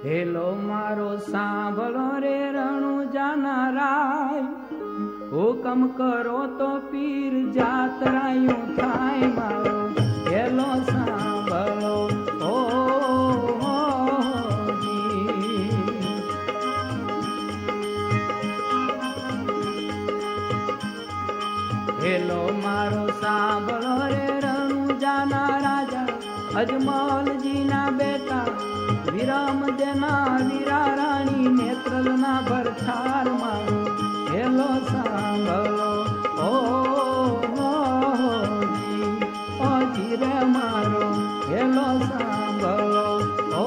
Hello મારો સાંભળો રે રણુજાના રાય, હુકમ કરો તો પીર જાતરાયું થાય મારો. હેલો સાંભળો ઓ હેલો મારો સાંભળો રે રણુજાના રાજા, અજમલજીના બેટા વિરામ જેના વીરા રાણી નેત્રલના ભરથાર મારો. હેલો સાંભળો ઓ જી રે મારો. હેલો સાંભળો ઓ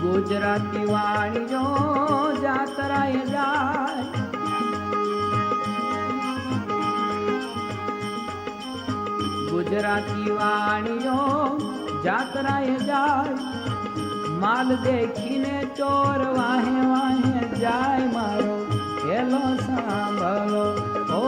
ગુજરાતી વાણીઓ જાતરાએ જાય, ગુજરાતી વાણીઓ જાતરાએ જાય, માલ દેખીને ચોર વાહે વાહે જાય મારો. હેલો સાંભળો ઓ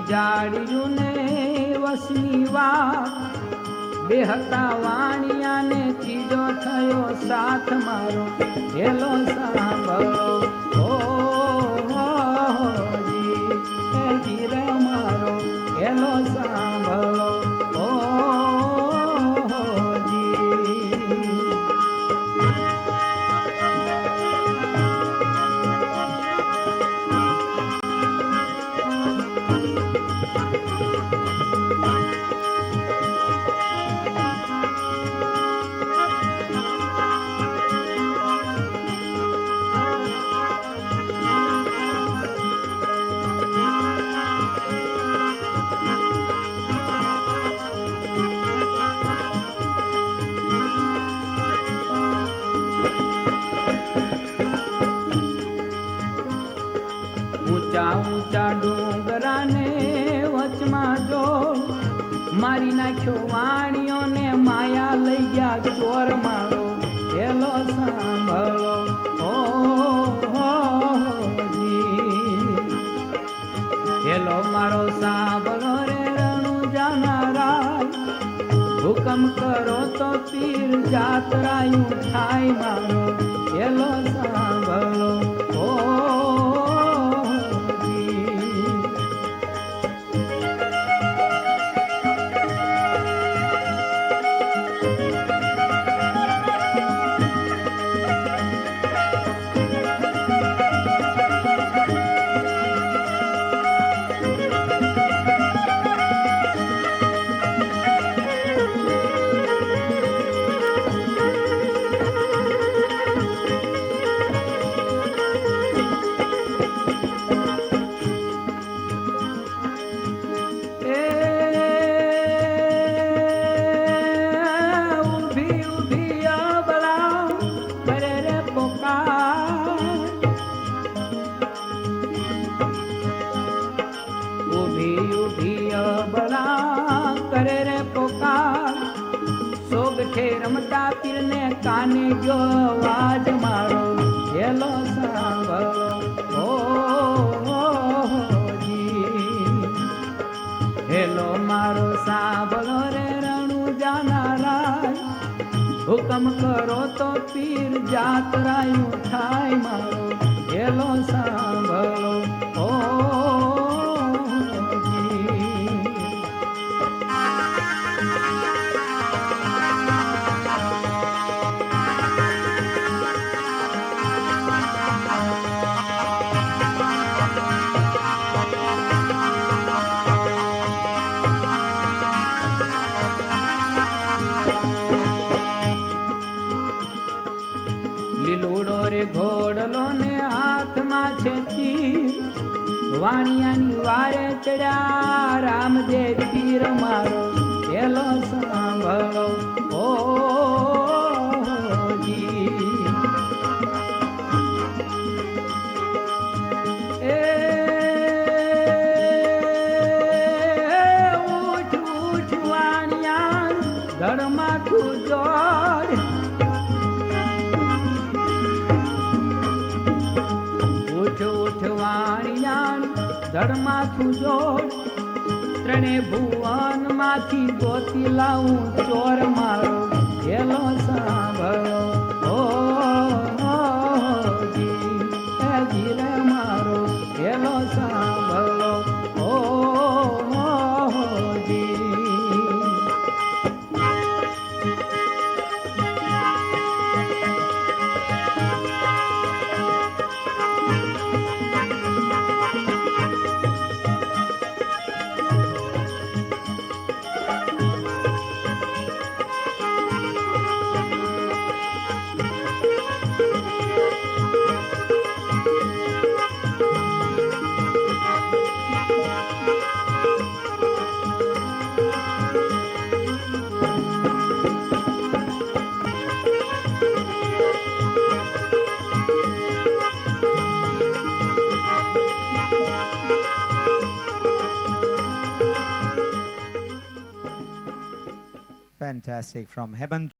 જાડિયુંને વસની વાત, બેહતા વાણિયાને ત્રીજો થયો સાથ મારો. હેલો સાંભળો ઓ જી રે મારો. હેલો સાંભળો ઓ ઊંચા ઊંચા ડુંગરાને વચમાં જો મારી નાખ્યો વાણીઓને, માયા લઈ ગયા ચોર મારો. હેલો સાંભળો ઓ હેલો મારો સાંભળો રે રણુજાના રાય, હુકમ કરો તો પીર જાતરાયું થાય મારો. હેલો સાંભળો ઓ કરે રે પોકાર, સોગઠે રમતા પીરને કાને જો અવાજ મારો. હેલો સાંભળો ઓ હેલો મારો સાંભળો રે રણુજાના રાય, હુકમ કરો તો પીર જાતરાયું થાય મારો. હેલો સાંભળો ઓ અરે ઘોડલો ને હાથમાં છે તીર, વાણિયાની વારે ચડ્યા રામદેવ પીર મારો પેલો સાંભળો ઓ ધડમાથું જોડ, ઉઠ વાણિયાણ ધડમાથું જોડ, ત્રણે ભુવન માંથી ગોતી લાવું ચોર મારો પેલો સાંભળો ઓ જીરે મારો પેલો સાંભળો ઓ Fantastic. From Heaven